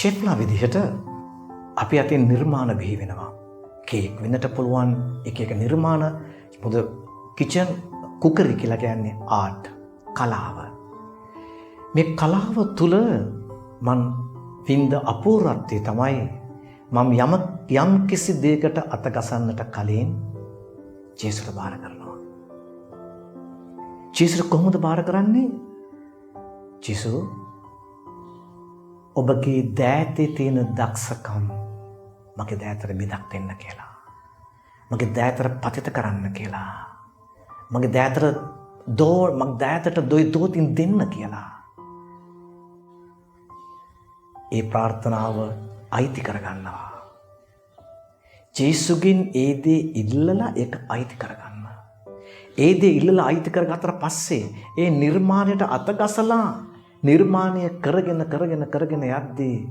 ෂෙෆ්ලා විදිහට අපි අතින් නිර්මාණ බිහි වෙනවා. කේක් වෙන්නට පුළුවන් එක එක නිර්මාණ මොකද කිචන් කුකරි කියලා කියන්නේ ආර්ට් කලාව. මේ කලාව තුල මන් විඳ අපූර්වත්වය තමයි මම යම් කිසි දෙයකට අත ගසන්නට කලින් ජේසුට බාර කරනවා. ජේසුට කොහොමද බාර කරන්නේ? ජේසු ඔබගේ දෑතේ තියෙන දක්ෂකම් මගේ දෑතට බිඳක් දෙන්න කියලා. මගේ දෑතට පතිත කරන්න කියලා. මගේ දෑතට දොයිතෝතින් දෙන්න කියලා. ඒ ප්‍රාර්ථනාව අයිති කරගන්නවා. ජේසුගෙන් ඒ දේ ඉල්ලලා ඒක අයිති කරගන්න. ඒ දේ ඉල්ලලා අයිති කරගත්තට පස්සේ ඒ නිර්මාණයට අතගසලා නිර්මාණය කරගෙන යද්දී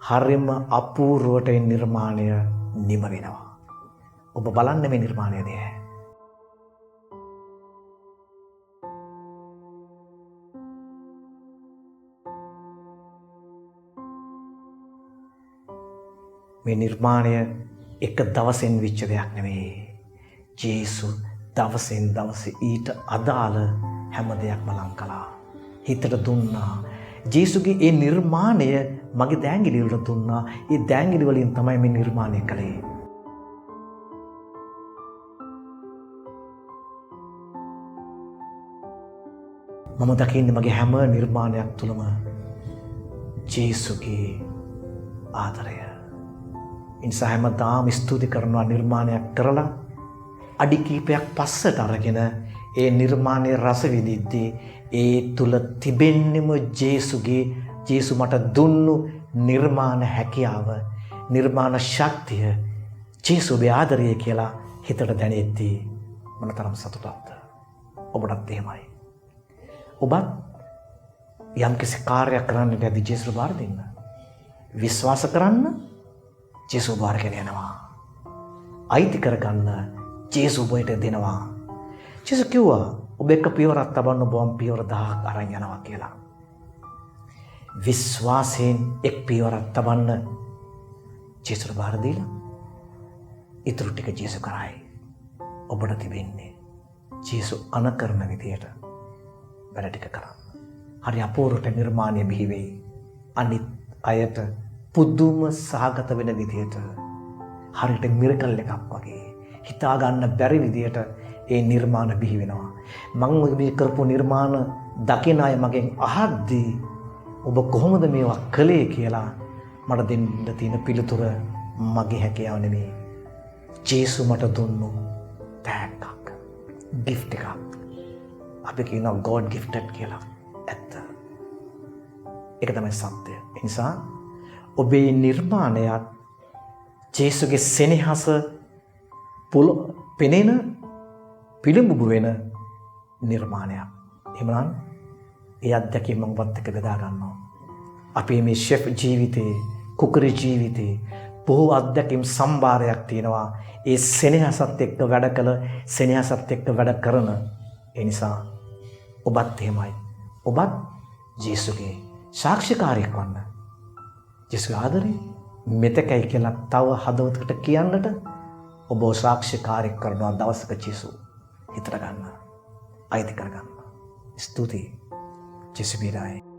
හරිම අපූර්වට ඒ නිර්මාණය නිම වෙනවා. ඔබ බලන්න මේ නිර්මාණය දිහා. මේ නිර්මාණය එක දවසෙන් විච්ච දෙයක් නෙවෙයි. ජේසු දවසෙන් දවස ඊට අදාළ හැම දෙයක්ම ලං කළා. හිතට දුන්නා. ජේසුගේ ඒ නිර්මාණය මගේ දෑංගිලි වලට දුන්නා. ඒ දෑංගිලි වලින් තමයි මේ නිර්මාණය කළේ. මම දකින්නේ මගේ හැම නිර්මාණයක් තුළම ජේසුගේ ආදරය. ඉන්සා හැමදාම ස්තුති කරනවා නිර්මාණයක් කරලා අඩි කීපයක් පස්සට අරගෙන ඒ නිර්මාණයේ රස විඳිද්දී ඒ තුල තිබෙන්නෙම ජේසු මට දුන්නු නිර්මාණ හැකියාව නිර්මාණ ශක්තිය ජේසුගේ ආදරය කියලා හිතට දැනෙද්දී මොනතරම් සතුටක්ද? ඔබටත් එහෙමයි. ඔබත් යම්කිසි කාර්යයක් කරන්නට ඇති ජේසුට බාර දෙන්න. විශ්වාස කරන්න ජේසු බාරගෙන යනවා. අයිති කරගන්න ජේසු ඔබට දෙනවා. ජේසු කිව්වා ඔබ එක පියවරක් තබන්න ඔබම පියවර 1000ක් අරන් යනවා කියලා. විශ්වාසයෙන් එක් පියවරක් තබන්න ජේසුට බාර දීලා ඊටු ටික ජේසු කරයි. ඔබට තිබෙන්නේ ජේසු අනකරන විදියට වැඩ ටික කරන්න. හරි අපූර්වට නිර්මාණය බිහි වෙයි. අනිත් අයට පුදුම සහගත වෙන විදියට හරියට මිරකල් එකක් වගේ හිතා ගන්න බැරි විදියට ඒ නිර්මාණ බිහි වෙනවා. මම මේ කරපු නිර්මාණ දකින අය මගෙන් අහද්දී ඔබ කොහොමද මේවා කළේ කියලා මට දෙන්න තියෙන පිළිතුර මගේ හැකියාව නෙමෙයි. ජේසු මට දුන්නු තෑග්ගක්, gift එකක්. අපි කියනවා God gifted කියලා. ඇත්ත. ඒක තමයි සත්‍ය. ඒ නිසා ඔබේ නිර්මාණයත් ජේසුගේ සෙනෙහස පෙනෙන පිළිඹු වෙන නිර්මාණයක්. එහෙමනම් ඒ අත්දැකීම මම ඔබත් එක්ක බෙදා ගන්නවා. අපේ මේ ෂෙෆ් ජීවිතේ, කුකරි ජීවිතේ බොහෝ අත්දැකීම් සම්භාරයක් තියෙනවා. ඒ සෙනෙහසත් එක්ක වැඩ කළ, සෙනෙහසත් එක්ක වැඩ කරන. ඒ නිසා ඔබත් එහෙමයි. ඔබත් ජේසුගේ සාක්ෂිකාරයෙක් වන්න. ජේසුගේ ආදරේ මෙතකයි කියලා තව හදවතකට කියන්නට ඔබ සාක්ෂිකාරයෙක් කරනවා දවසක ජේසු හිතට ගන්න. අයිති කර ගන්න. ස්තුතියි. ජේසු බිරායි.